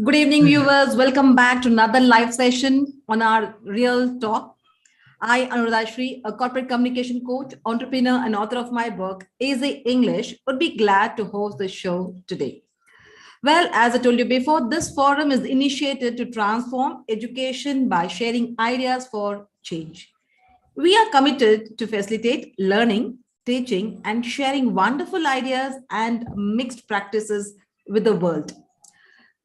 Good evening, viewers. Welcome back to another live session on our Real Talk. I, Anuradha, a corporate communication coach, entrepreneur, and author of my book, Easy English, would be glad to host the show today. Well, as I told you before, this forum is initiated to transform education by sharing ideas for change. We are committed to facilitate learning, teaching, and sharing wonderful ideas and mixed practices with the world.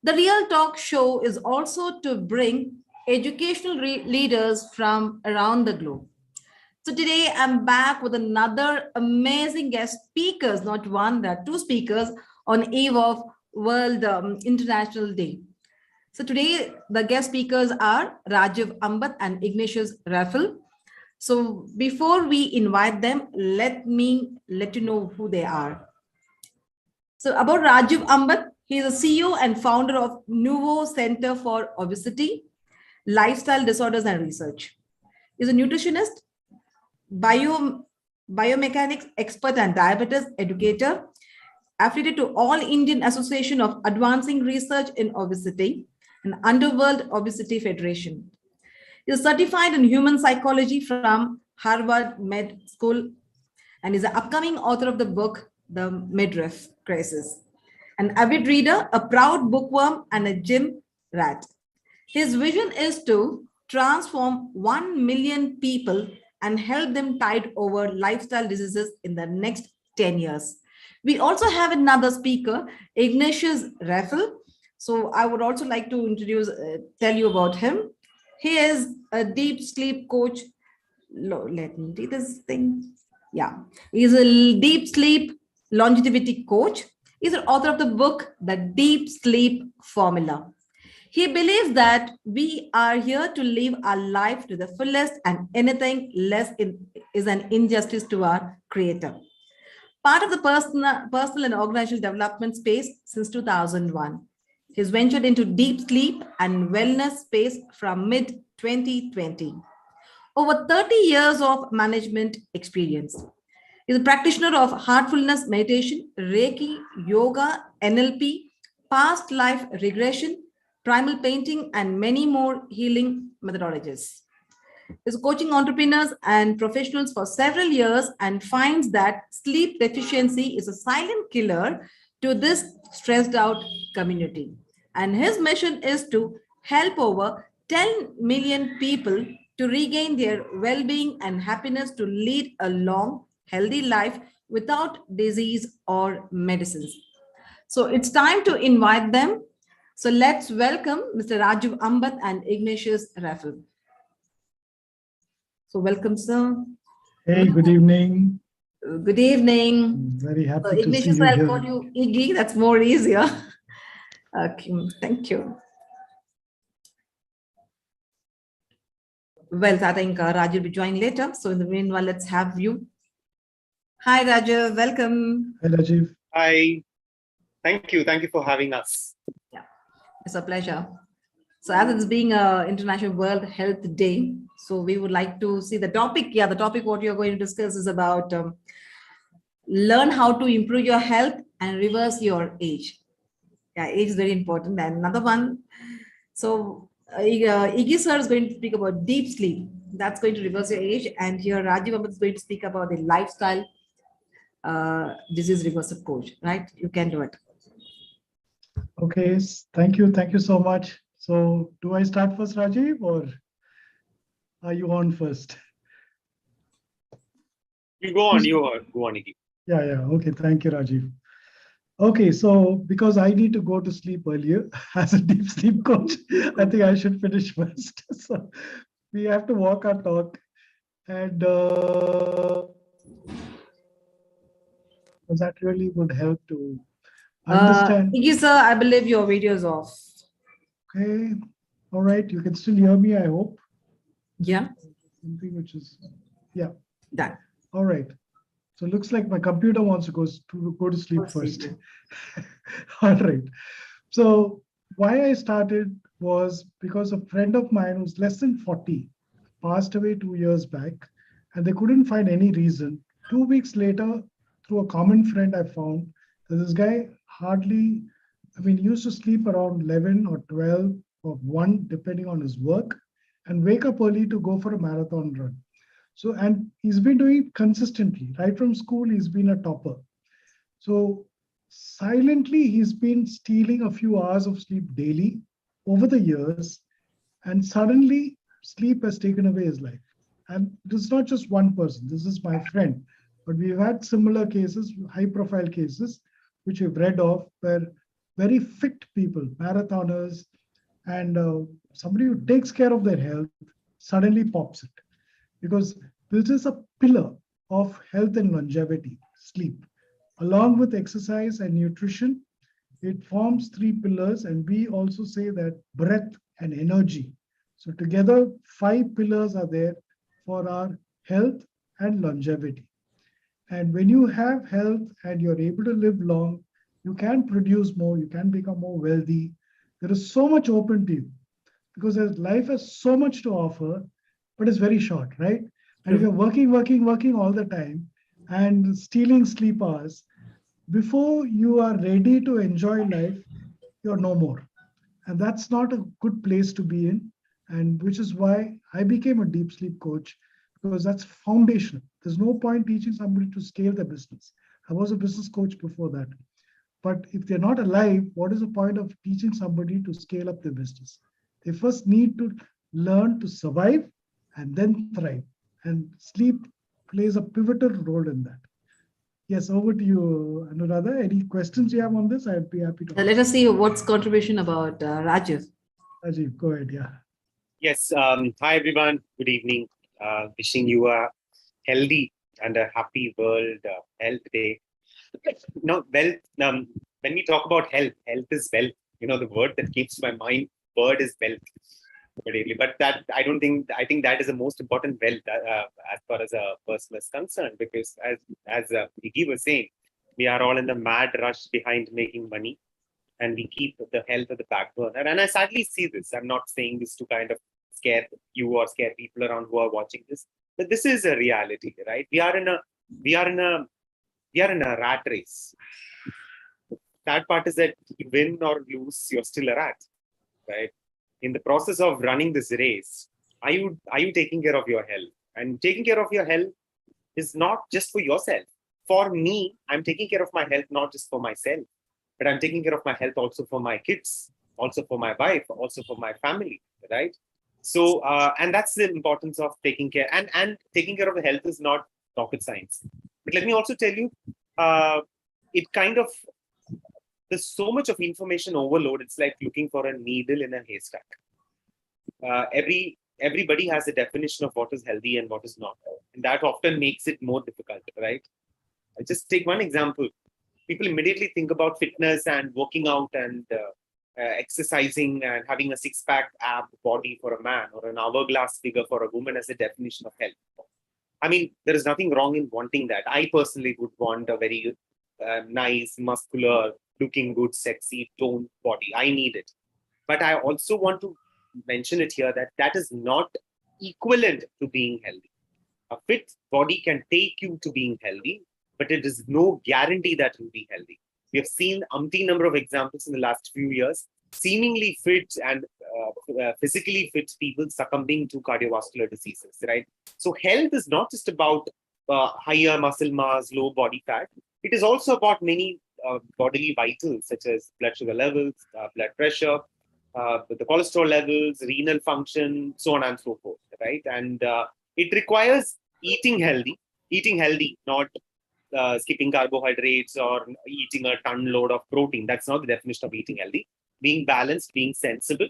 The Real Talk show is also to bring educational leaders from around the globe. So today I'm back with another amazing guest speakers, not one, there are two speakers on eve of World International Day. So today the guest speakers are Rajiv Ambat and Ignatius Raffel. So before we invite them, let me let you know who they are. So about Rajiv Ambat, he is a CEO and founder of Nuvo Center for Obesity, Lifestyle Disorders and Research. He's a nutritionist, biomechanics expert and diabetes educator, affiliated to All Indian Association of Advancing Research in Obesity and Underworld Obesity Federation. He is certified in human psychology from Harvard Med School and is an upcoming author of the book, The Midriff Crisis. An avid reader, a proud bookworm, and a gym rat. His vision is to transform 1 million people and help them tide over lifestyle diseases in the next 10 years. We also have another speaker, Ignatius Raffel. So I would also like to tell you about him. He is a deep sleep coach. Let me do this thing. Yeah, he's a deep sleep longevity coach. He's the author of the book, The Deep Sleep Formula. He believes that we are here to live our life to the fullest, and anything less is an injustice to our creator. Part of the personal and organizational development space since 2001. He's ventured into deep sleep and wellness space from mid-2020. Over 30 years of management experience. He's a practitioner of heartfulness meditation, Reiki, yoga, NLP, past life regression, primal painting, and many more healing methodologies. He's coaching entrepreneurs and professionals for several years and finds that sleep deficiency is a silent killer to this stressed out community. And his mission is to help over 10 million people to regain their well-being and happiness to lead a long, healthy life without disease or medicines. So it's time to invite them. So let's welcome Mr. Rajiv Ambat and Ignatius Raffel. So welcome, sir. Hey, good evening. Good evening. Very happy so to Ignatius, see you I'll here. call you Iggy. That's more easier. Okay, thank you. Well, I think Rajiv will be joining later. So in the meanwhile, let's have you. Hi, Rajiv. Welcome. Hi, Rajiv. Hi. Thank you. Thank you for having us. Yeah, it's a pleasure. So as it's being International World Health Day, so we would like to see the topic. Yeah, the topic what you're going to discuss is about learn how to improve your health and reverse your age. Yeah, age is very important. And another one, so Iggy sir is going to speak about deep sleep. That's going to reverse your age. And here Rajiv Ambat is going to speak about the lifestyle disease reversal coach, right? You can do it. Okay, thank you. Thank you so much. So do I start first, Rajiv, or are you on first? You go on, Iggy. Yeah. Okay, thank you, Rajiv. Okay, so because I need to go to sleep earlier as a deep sleep coach, I think I should finish first. So we have to walk our talk. And that really would help to understand. Iggy sir, I believe your video is off. Okay, all right. You can still hear me, I hope. Yeah. Something which is, yeah. Done. All right. So it looks like my computer wants to go to sleep first. All right. So why I started was because a friend of mine who's less than 40 passed away 2 years back, and they couldn't find any reason. 2 weeks later, through a common friend, I found that this guy hardly I mean, he used to sleep around 11 or 12 or 1, depending on his work, and wake up early to go for a marathon run. So, and he's been doing it consistently. Right from school, he's been a topper. So, silently, he's been stealing a few hours of sleep daily over the years, and suddenly, sleep has taken away his life. And this is not just one person, this is my friend. But we've had similar cases, high profile cases, which we've read of, where very fit people, marathoners, and somebody who takes care of their health suddenly pops it. Because this is a pillar of health and longevity, sleep. Along with exercise and nutrition, it forms three pillars, and we also say that breath and energy. So, together, five pillars are there for our health and longevity. And when you have health and you're able to live long, you can produce more, you can become more wealthy. There is so much open to you because life has so much to offer, but it's very short, right? And if you're working all the time and stealing sleep hours, before you are ready to enjoy life, you're no more. And that's not a good place to be in. And which is why I became a deep sleep coach, because that's foundational. There's no point teaching somebody to scale their business. I was a business coach before that. But if they're not alive, what is the point of teaching somebody to scale up their business? They first need to learn to survive and then thrive. And sleep plays a pivotal role in that. Yes, over to you, Anuradha. Any questions you have on this? I'd be happy to Let answer. us see what's contribution about Rajiv. Rajiv, go ahead. Yeah. Yes. Hi, everyone. Good evening. Wishing you a healthy and a happy World Health Day. No, wealth. When we talk about health, health is wealth. The word that keeps my mind, word is wealth. But that I think that is the most important wealth as far as a person is concerned, because as Iggy was saying, we are all in the mad rush behind making money, and we keep the health of the back burner. And I sadly see this. I'm not saying this to kind of scare you or scare people around who are watching this, but this is a reality, right? We are in a rat race. That part is that you win or lose, you're still a rat, right? In the process of running this race, are you taking care of your health? And taking care of your health is not just for yourself. For me, I'm taking care of my health not just for myself, but I'm taking care of my health also for my kids, also for my wife, also for my family, right? So, and that's the importance of taking care. And taking care of the health is not rocket science. But let me also tell you, it kind of, there's so much of information overload. It's like looking for a needle in a haystack. Everybody has a definition of what is healthy and what is not. And that often makes it more difficult, right? I'll just take one example. People immediately think about fitness and working out and exercising and having a six-pack ab body for a man or an hourglass figure for a woman as a definition of health. I mean, there is nothing wrong in wanting that. I personally would want a very nice, muscular, looking good, sexy, toned body. I need it. But I also want to mention it here that that is not equivalent to being healthy. A fit body can take you to being healthy, but it is no guarantee that you'll be healthy. We have seen umpteen number of examples in the last few years, seemingly fit and physically fit people succumbing to cardiovascular diseases, right? So health is not just about higher muscle mass, low body fat. It is also about many bodily vitals such as blood sugar levels, blood pressure, the cholesterol levels, renal function, so on and so forth, right? And it requires eating healthy, not skipping carbohydrates or eating a ton load of protein. That's not the definition of eating healthy. Being balanced, being sensible.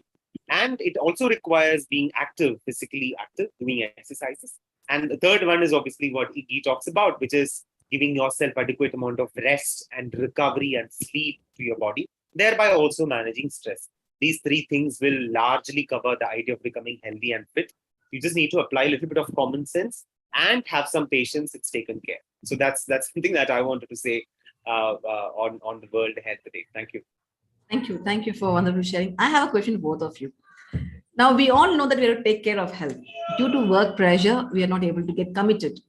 And it also requires being active, physically active, doing exercises. And the third one is obviously what Iggy talks about, which is giving yourself adequate amount of rest and recovery and sleep to your body, thereby also managing stress. These three things will largely cover the idea of becoming healthy and fit. You just need to apply a little bit of common sense and have some patience. It's taken care. So that's something that I wanted to say on the World Health Day. Thank you. Thank you for wonderful sharing. I have a question for both of you. Now, we all know that we have to take care of health. Due to work pressure, we are not able to get committed.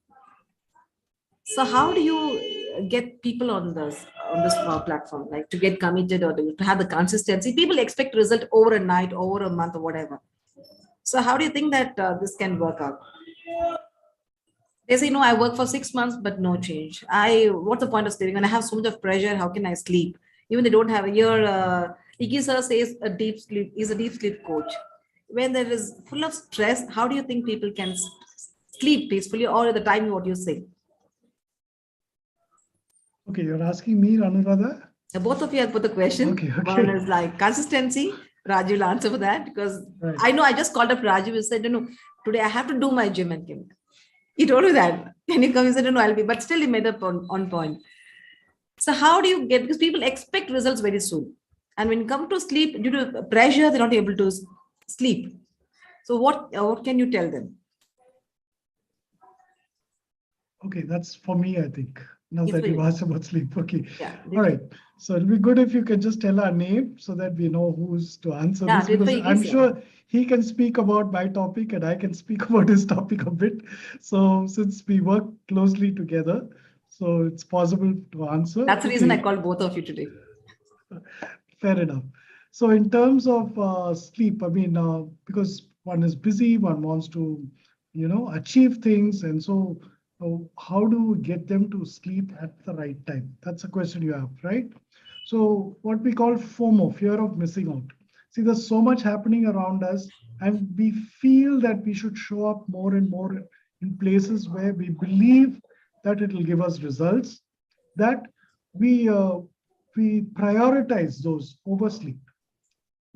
So how do you get people on this? on this platform, like to get committed or to have the consistency. People expect result over a night, over a month, or whatever. So how do you think that this can work out? They say, no, I work for 6 months, but no change. What's the point of sleeping? When I have so much of pressure, how can I sleep? Even they don't have a year. Iki sir says a deep sleep is a deep sleep coach. When there is full of stress, how do you think people can sleep peacefully, or at the time what you say? Okay, you're asking me, Anuradha? Both of you have put the question. Okay. One is like consistency. Raju will answer for that because Right. I know I just called up Raju and said, no, today I have to do my gym and Kim. He told me that. Can you come? He said, no, I'll be, but still he made up on point. So how do you get, because people expect results very soon. And when you come to sleep, due to pressure, they're not able to sleep. So what can you tell them? Okay, that's for me, I think. Now It's that for you've you. asked about sleep. Okay. Yeah. All right. So it'll be good if you can just tell our name so that we know who's to answer Yeah, this, because Iggy, I'm sir. sure he can speak about my topic and I can speak about his topic a bit. So since we work closely together, so it's possible to answer. That's the reason I Okay, called both of you today. fair enough. So in terms of sleep, I mean, because one is busy, one wants to, achieve things. And so how do we get them to sleep at the right time? That's a question you have, right? So what we call FOMO, fear of missing out. See, there's so much happening around us, and we feel that we should show up more and more in places where we believe that it will give us results, that we we prioritize those over sleep.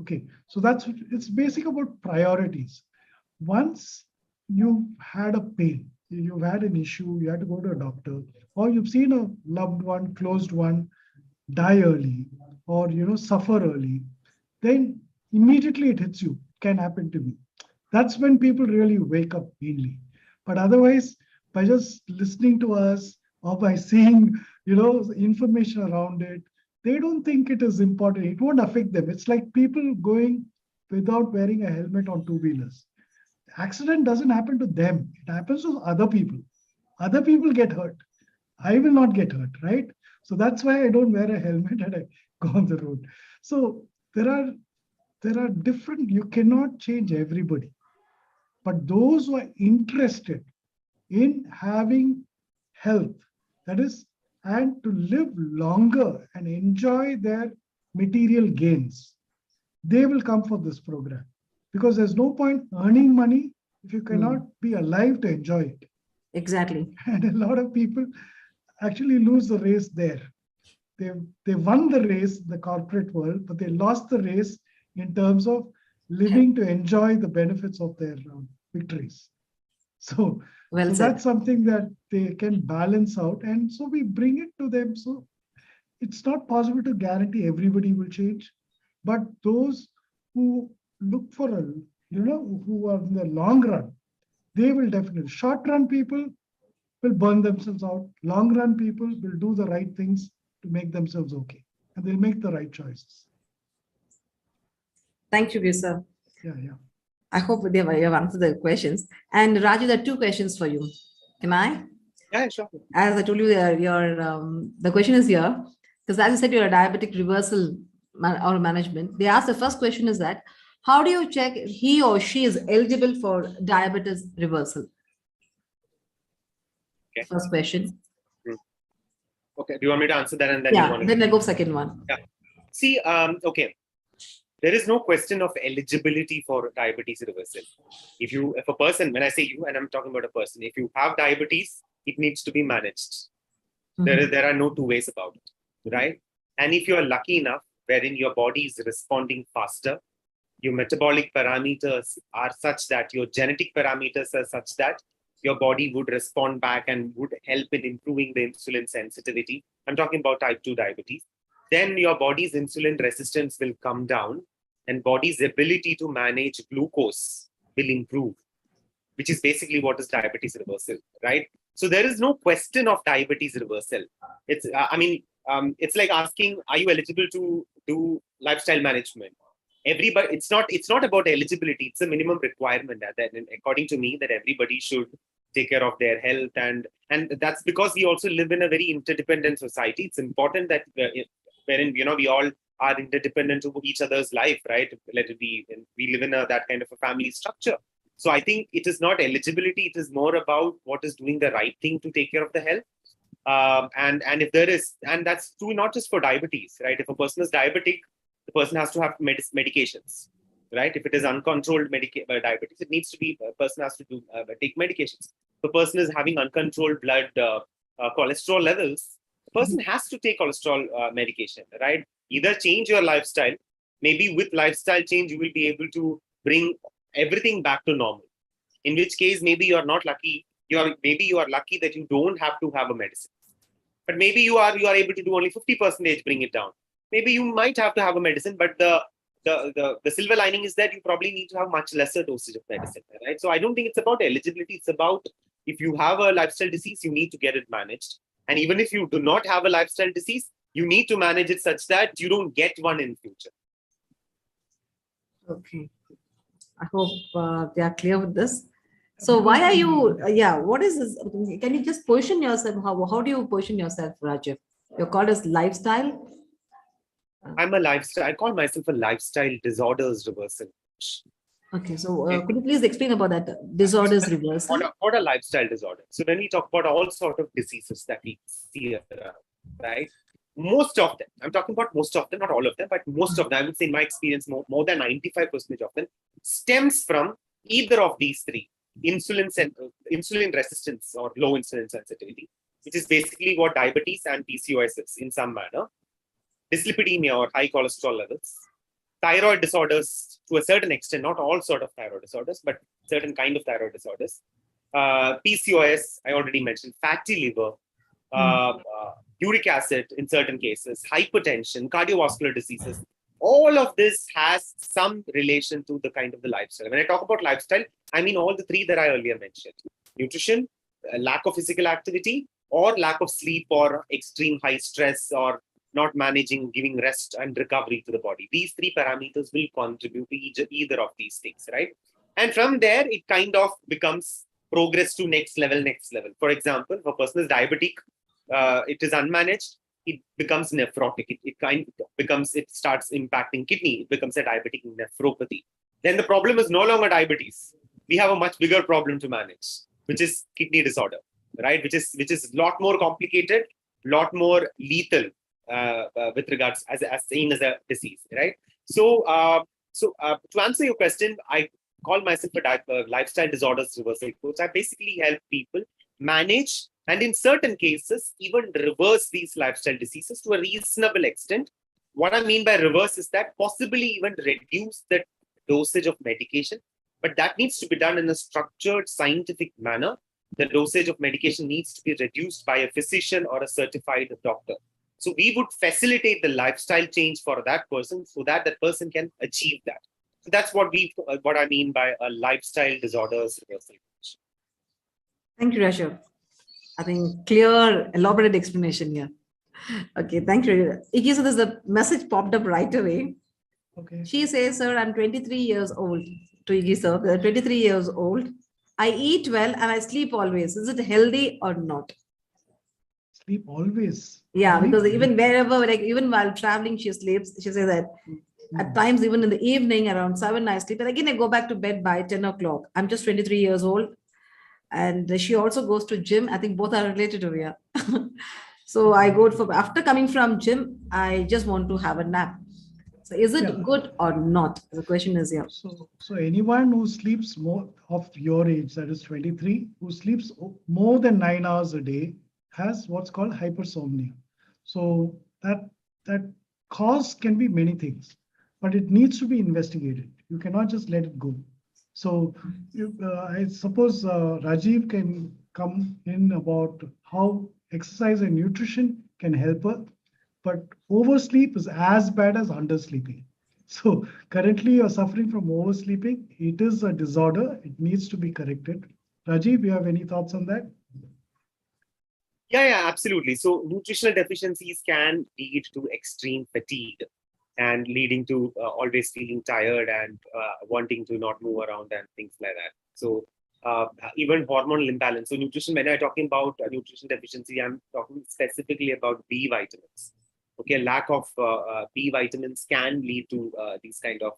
Okay, so it's basic about priorities. Once you've had a pain, you've had an issue, you had to go to a doctor, or you've seen a loved one, closed one, die early, or suffer early, then immediately it hits you. Can happen to me. That's when people really wake up mainly. But otherwise, by just listening to us or by seeing information around it, they don't think it is important. It won't affect them. It's like people going without wearing a helmet on two-wheelers. Accident doesn't happen to them. It happens to other people. Other people get hurt. I will not get hurt, right? So that's why I don't wear a helmet and I go on the road. So there are different, you cannot change everybody. But those who are interested in having health, that is, and to live longer and enjoy their material gains, they will come for this program. Because there's no point earning money if you cannot be alive to enjoy it. Exactly. And a lot of people actually lose the race there. They won the race, the corporate world, but they lost the race in terms of living to enjoy the benefits of their victories. So, Well so said. that's something that they can balance out. And so we bring it to them. So it's not possible to guarantee everybody will change, but those who look for who are in the long run, they will definitely. Short run people will burn themselves out. Long run people will do the right things to make themselves okay, and they'll make the right choices. Thank you, sir. Yeah. I hope you have answered the questions. And Raju, there are two questions for you. Can I? Yeah, sure. As I told you, the question is here, because as I said, you're a diabetic reversal or management. They asked the first question is that, how do you check if he or she is eligible for diabetes reversal? Okay. First question. Okay. Do you want me to answer that and then Yeah, then I go second one. Yeah. See, okay. There is no question of eligibility for diabetes reversal. If a person, when I say you, and I'm talking about a person, if you have diabetes, it needs to be managed. There are no two ways about it, right? And if you are lucky enough, wherein your body is responding faster, your metabolic parameters are such that your genetic parameters are such that your body would respond back and would help in improving the insulin sensitivity. I'm talking about type 2 diabetes. Then your body's insulin resistance will come down and body's ability to manage glucose will improve, which is basically what is diabetes reversal, right? So there is no question of diabetes reversal. It's, it's like asking, are you eligible to do lifestyle management? Everybody, it's not about eligibility. It's a minimum requirement that, according to me, that everybody should take care of their health, and that's because we also live in a very interdependent society. It's important that wherein we all are interdependent to each other's life, right? Let it be, we live in that kind of a family structure. So I think it is not eligibility; it is more about what is doing the right thing to take care of the health. And if there is, and that's true not just for diabetes, right? If a person is diabetic, the person has to have medications, right? If it is uncontrolled diabetes, it needs to be, a person has to take medications. If a person is having uncontrolled blood cholesterol levels, the person has to take cholesterol medication, right? Either change your lifestyle. Maybe with lifestyle change, you will be able to bring everything back to normal. In which case, maybe you are not lucky. Maybe you are lucky that you don't have to have a medicine. But maybe you are able to do only 50%, bring it down. Maybe you might have to have a medicine, but the silver lining is that you probably need to have much lesser dosage of medicine, right? So I don't think it's about eligibility. It's about, if you have a lifestyle disease, you need to get it managed. And even if you do not have a lifestyle disease, you need to manage it such that you don't get one in future. Okay. I hope they are clear with this. So why are you, what is this? Can you just position yourself? How do you position yourself, Rajiv? You're called as lifestyle? I call myself a lifestyle disorders reversal. Okay, so could you please explain about that disorders reversal? What are lifestyle disorders? So when we talk about all sort of diseases that we see around, right? Most of them, I'm talking about most of them, not all of them, but most of them, I would say in my experience, more than 95% of them stems from either of these three: insulin resistance or low insulin sensitivity, which is basically what diabetes and PCOS is in some manner; dyslipidemia or high cholesterol levels; thyroid disorders to a certain extent, not all sort of thyroid disorders, but certain kind of thyroid disorders; PCOS, I already mentioned; fatty liver; uric acid in certain cases; hypertension; cardiovascular diseases. All of this has some relation to the kind of the lifestyle. When I talk about lifestyle, I mean all the three that I earlier mentioned: nutrition, lack of physical activity, or lack of sleep, or extreme high stress, or not managing, giving rest and recovery to the body. These three parameters will contribute to either of these things, right? And from there, it kind of becomes progress to next level. For example, if a person is diabetic, it is unmanaged, it becomes nephrotic. It starts impacting kidney. It becomes a diabetic nephropathy. Then the problem is no longer diabetes. We have a much bigger problem to manage, which is kidney disorder, right? Which is a lot more complicated, lot more lethal with regards as seen as a disease, right? So, to answer your question, I call myself a lifestyle disorders reversal coach. I basically help people manage, and in certain cases, even reverse these lifestyle diseases to a reasonable extent. What I mean by reverse is that possibly even reduce the dosage of medication, but that needs to be done in a structured, scientific manner. The dosage of medication needs to be reduced by a physician or a certified doctor. So we would facilitate the lifestyle change for that person so that that person can achieve that. So that's what I mean by a lifestyle disorders reversal. Thank you, Rashid. I think clear, elaborate explanation here. Okay, thank you. Iki, so there's a message popped up right away. Okay. She says, sir, I'm 23 years old. To Iki, sir, 23 years old. I eat well and I sleep always. Is it healthy or not? Sleep always. Yeah, because even wherever, like even while traveling, she sleeps. She says that at times, even in the evening around 7, I sleep. And again, I go back to bed by 10 o'clock. I'm just 23 years old. And she also goes to gym. I think both are related to Ria. So I go for, after coming from gym, I just want to have a nap. So is it good or not? The question is here. So anyone who sleeps more of your age, that is 23, who sleeps more than 9 hours a day, has what's called hypersomnia. So that cause can be many things, but it needs to be investigated. You cannot just let it go. So I suppose Rajiv can come in about how exercise and nutrition can help her, but oversleep is as bad as undersleeping. So currently you're suffering from oversleeping. It is a disorder. It needs to be corrected. Rajiv, you have any thoughts on that? Yeah, absolutely. So nutritional deficiencies can lead to extreme fatigue and leading to always feeling tired and wanting to not move around and things like that. So even hormonal imbalance. So nutrition, when I'm talking about nutrition deficiency, I'm talking specifically about B vitamins. Okay, lack of B vitamins can lead to these kind of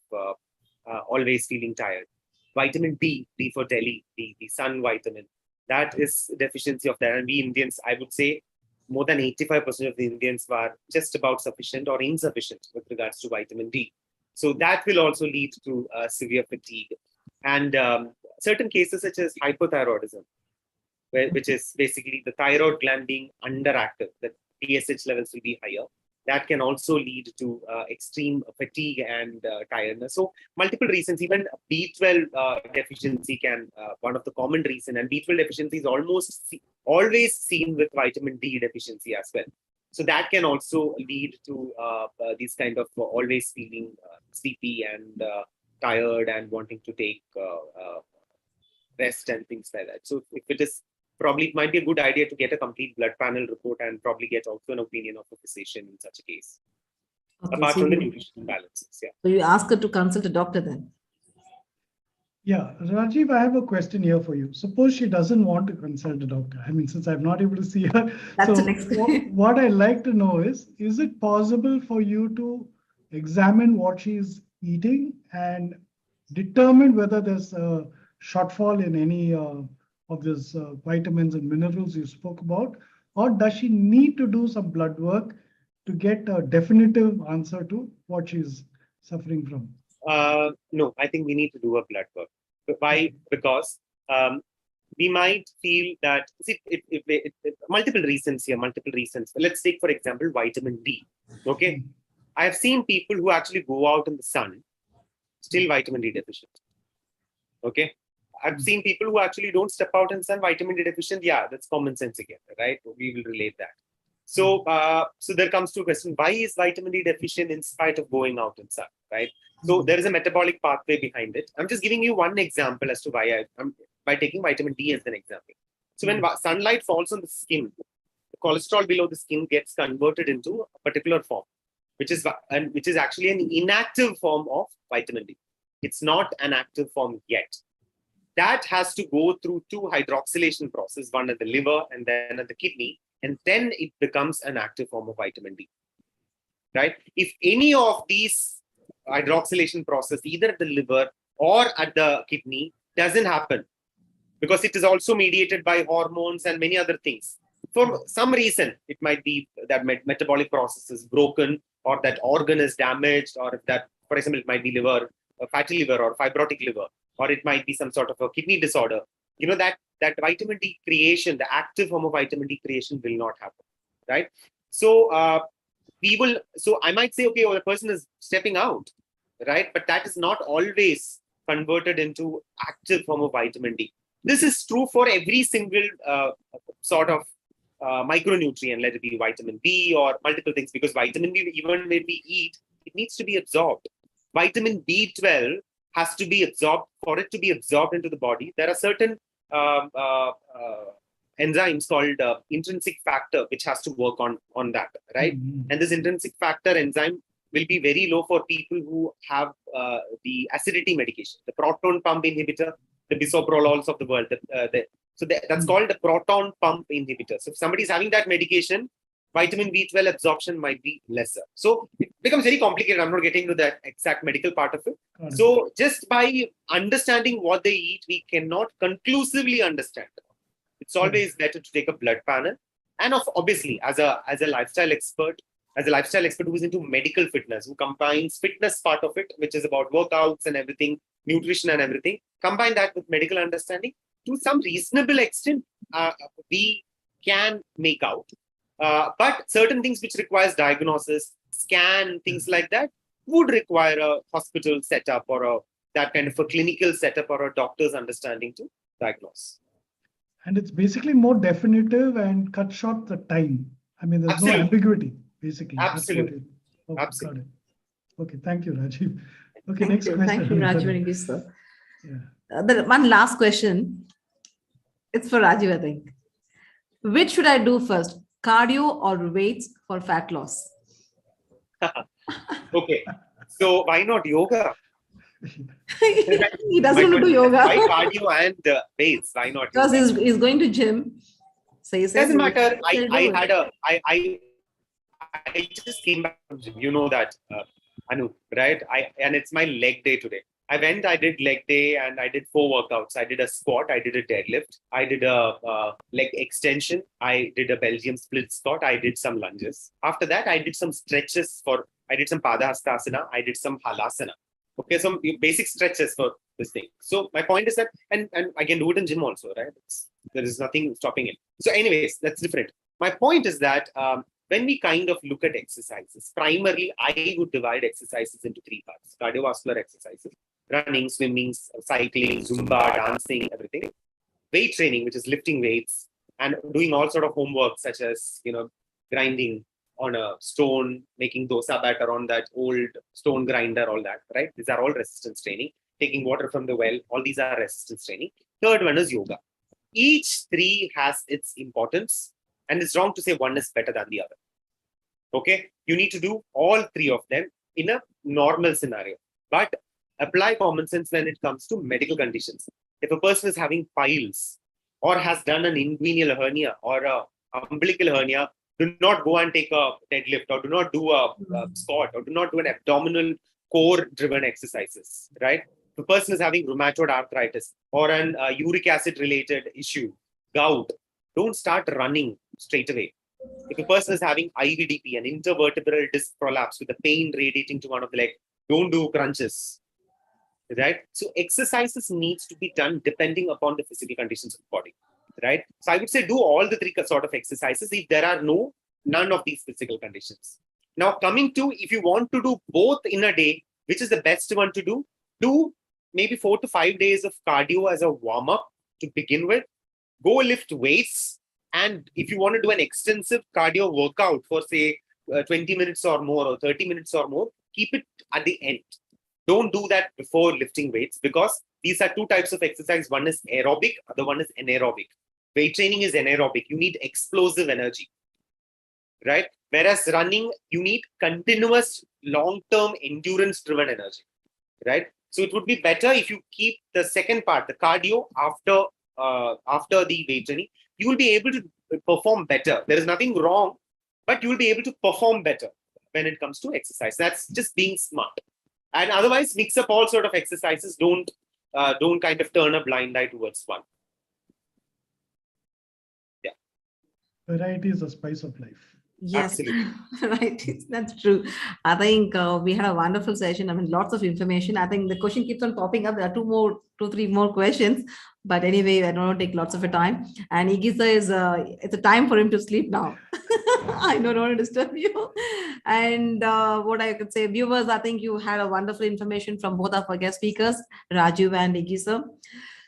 always feeling tired. Vitamin D for Delhi, the sun vitamin, that is deficiency of that. And we Indians, I would say, more than 85% of the Indians were just about sufficient or insufficient with regards to vitamin D. So that will also lead to severe fatigue. And certain cases such as hypothyroidism, which is basically the thyroid gland being underactive, the TSH levels will be higher. That can also lead to extreme fatigue and tiredness. So multiple reasons, even B12 deficiency can, one of the common reason, and B12 deficiency is always seen with vitamin D deficiency as well. So that can also lead to these kind of always feeling sleepy and tired and wanting to take rest and things like that. So if it is, probably it might be a good idea to get a complete blood panel report and probably get also an opinion of a physician in such a case. Okay, Apart so from the nutritional balances. Yeah. So you ask her to consult a doctor then? Yeah, Rajiv, I have a question here for you. Suppose she doesn't want to consult a doctor. I mean, since I'm not able to see her. That's so the next what I'd like to know is it possible for you to examine what she's eating and determine whether there's a shortfall in any of these vitamins and minerals you spoke about, or does she need to do some blood work to get a definitive answer to what she's suffering from? No, I think we need to do a blood work. Why? Because we might feel that, see, multiple reasons here, multiple reasons. Let's take, for example, vitamin D. Okay. I have seen people who actually go out in the sun, still vitamin D deficient. Okay. I've seen people who actually don't step out in the sun, vitamin D deficient. Yeah, that's common sense again, right? We will relate that. So, so there comes to a question, why is vitamin D deficient in spite of going out in the sun, right? So there is a metabolic pathway behind it. I'm just giving you one example as to why I'm by taking vitamin D as an example. So when sunlight falls on the skin, the cholesterol below the skin gets converted into a particular form, which is actually an inactive form of vitamin D. It's not an active form yet. That has to go through two hydroxylation process, one at the liver and then at the kidney, and then it becomes an active form of vitamin D, right? If any of these hydroxylation process, either at the liver or at the kidney, doesn't happen, because it is also mediated by hormones and many other things. For some reason, it might be that metabolic process is broken, or that organ is damaged, or if that, for example, it might be liver, fatty liver or fibrotic liver, or it might be some sort of a kidney disorder. You know, that vitamin D creation, the active form of vitamin D creation will not happen, right? So so I might say, okay, well, the person is stepping out, right? But that is not always converted into active form of vitamin D. This is true for every single sort of micronutrient, let it be vitamin B or multiple things, because vitamin B, even when we eat, it needs to be absorbed. Vitamin B12 has to be absorbed. For it to be absorbed into the body, there are certain enzymes called intrinsic factor, which has to work on that, right? And this intrinsic factor enzyme will be very low for people who have the acidity medication, the proton pump inhibitor, the bisoprolols of the world. That's called the proton pump inhibitor. So if somebody is having that medication, vitamin B12 absorption might be lesser. So it becomes very complicated. I'm not getting to that exact medical part of it. So just by understanding what they eat, we cannot conclusively understand. It's always better to take a blood panel. And obviously, as a lifestyle expert who is into medical fitness, who combines fitness part of it, which is about workouts and everything, nutrition and everything, combine that with medical understanding, to some reasonable extent, we can make out. But certain things which requires diagnosis, scan, things like that, would require a hospital setup or that kind of a clinical setup or a doctor's understanding to diagnose. And it's basically more definitive and cut short the time. I mean, there's no ambiguity, basically. Absolutely. Okay, Absolutely. got it. Okay, thank you, Rajiv. Okay, Thank next you. question. Thank you, Raju, sir. Yeah. The one last question. It's for Rajiv, I think. Which should I do first, cardio or weights for fat loss? Okay, so why not yoga? He My doesn't want to do goodness, yoga. why cardio and weights? Why not Because yoga? he's going to gym. So he says Doesn't matter. he'll do it. I just came back from gym. You know that, Anu, right? And it's my leg day today. I did leg day, and I did 4 workouts. I did a squat, I did a deadlift, I did a leg extension, I did a Belgium split squat, I did some lunges. After that, I did some stretches I did some Padahastasana, I did some Halasana. Okay, some basic stretches for this thing. So my point is that, and I can do it in gym also, right? There is nothing stopping it. So anyways, that's different. My point is that when we kind of look at exercises, primarily I would divide exercises into 3 parts: cardiovascular exercises, running, swimming, cycling, Zumba, dancing, everything. Weight training, which is lifting weights and doing all sort of homework, such as, grinding on a stone, making dosa batter on that old stone grinder, all that, right? These are all resistance training. Taking water from the well, all these are resistance training. Third one is yoga. Each 3 has its importance, and it's wrong to say one is better than the other. Okay, you need to do all 3 of them in a normal scenario, but apply common sense when it comes to medical conditions. If a person is having piles or has done an inguinal hernia or a umbilical hernia, do not go and take a deadlift, or do not do a squat, or do not do an abdominal core driven exercises, right? If a person is having rheumatoid arthritis or an uric acid related issue, gout, don't start running straight away. If a person is having IVDP, an intervertebral disc prolapse with a pain radiating to one of the leg, don't do crunches, right? So exercises needs to be done depending upon the physical conditions of the body, right? So I would say do all the 3 sort of exercises if there are none of these physical conditions. Now, coming to, if you want to do both in a day, which is the best one to do? Do maybe 4 to 5 days of cardio as a warm-up to begin with. Go lift weights. And if you want to do an extensive cardio workout for, say, 20 minutes or more, or 30 minutes or more, keep it at the end. Don't do that before lifting weights, because these are 2 types of exercise. One is aerobic, other one is anaerobic. Weight training is anaerobic. You need explosive energy, right? Whereas running, you need continuous long-term endurance-driven energy, right? So it would be better if you keep the second part, the cardio, after the weight training. You will be able to perform better. There is nothing wrong, but you will be able to perform better when it comes to exercise. That's just being smart. And otherwise, mix up all sort of exercises. Don't kind of turn a blind eye towards one. Yeah. Variety is the spice of life. Yes, Absolutely. right. That's true. I think we had a wonderful session. I mean, lots of information. I think the question keeps on popping up. There are 3 more questions. But anyway, I don't want to take lots of your time. And Igisa is, it's a time for him to sleep now. I don't want to disturb you. And what I could say, viewers, I think you had a wonderful information from both of our guest speakers, Rajiv and Igisa.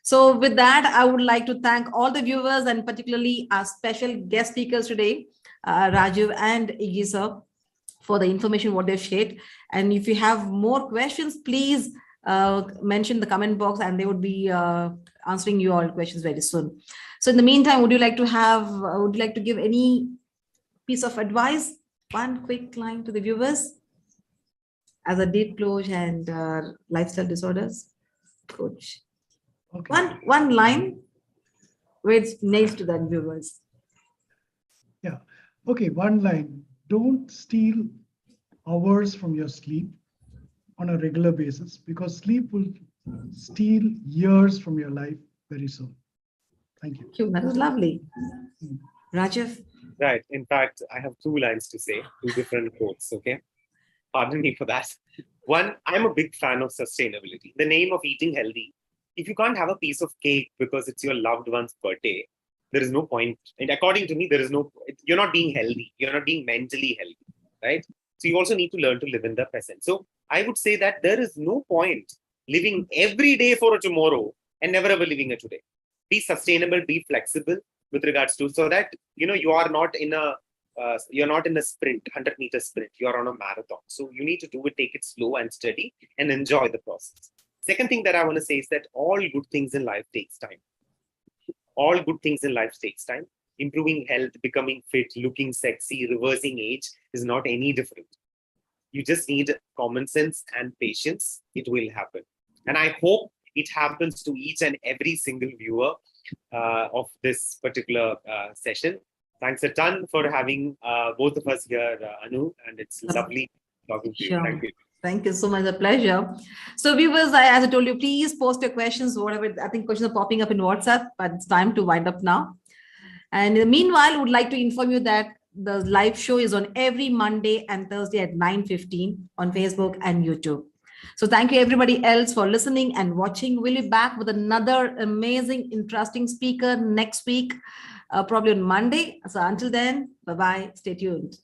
So with that, I would like to thank all the viewers, and particularly our special guest speakers today, Rajiv and Igisa, for the information what they've shared. And if you have more questions, please mention the comment box, and they would be answering you all questions very soon. So in the meantime, would you like to give any piece of advice, one quick line to the viewers as a deep close and lifestyle disorders coach? Okay. One line with nails to the viewers. Yeah. Okay. One line. Don't steal hours from your sleep on a regular basis, because sleep will steal years from your life very soon. Thank you. Thank you. That was lovely. Rajiv? Right. In fact, I have 2 lines to say, 2 different quotes. Okay. Pardon me for that. One, I'm a big fan of sustainability. The name of eating healthy. If you can't have a piece of cake because it's your loved one's birthday, there is no point. And according to me, you're not being healthy. You're not being mentally healthy, right? So you also need to learn to live in the present. So I would say that there is no point living every day for a tomorrow and never ever living a today. Be sustainable, be flexible with regards to, so that, you are not in a you're not in a sprint, 100-meter sprint. You are on a marathon. So you need to do it, take it slow and steady, and enjoy the process. Second thing that I want to say is that all good things in life takes time. All good things in life takes time. Improving health, becoming fit, looking sexy, reversing age is not any different. You just need common sense and patience. It will happen. And I hope it happens to each and every single viewer of this particular session. Thanks a ton for having both of us here, Anu, and it's lovely talking to you. Sure. Thank you. Thank you so much. A pleasure. So viewers, as I told you, please post your questions, whatever. I think questions are popping up in WhatsApp, but it's time to wind up now. And in the meanwhile, I would like to inform you that the live show is on every Monday and Thursday at 9:15 on Facebook and YouTube. So thank you everybody else for listening and watching. We'll be back with another amazing, interesting speaker next week, probably on Monday. So until then, bye-bye. Stay tuned.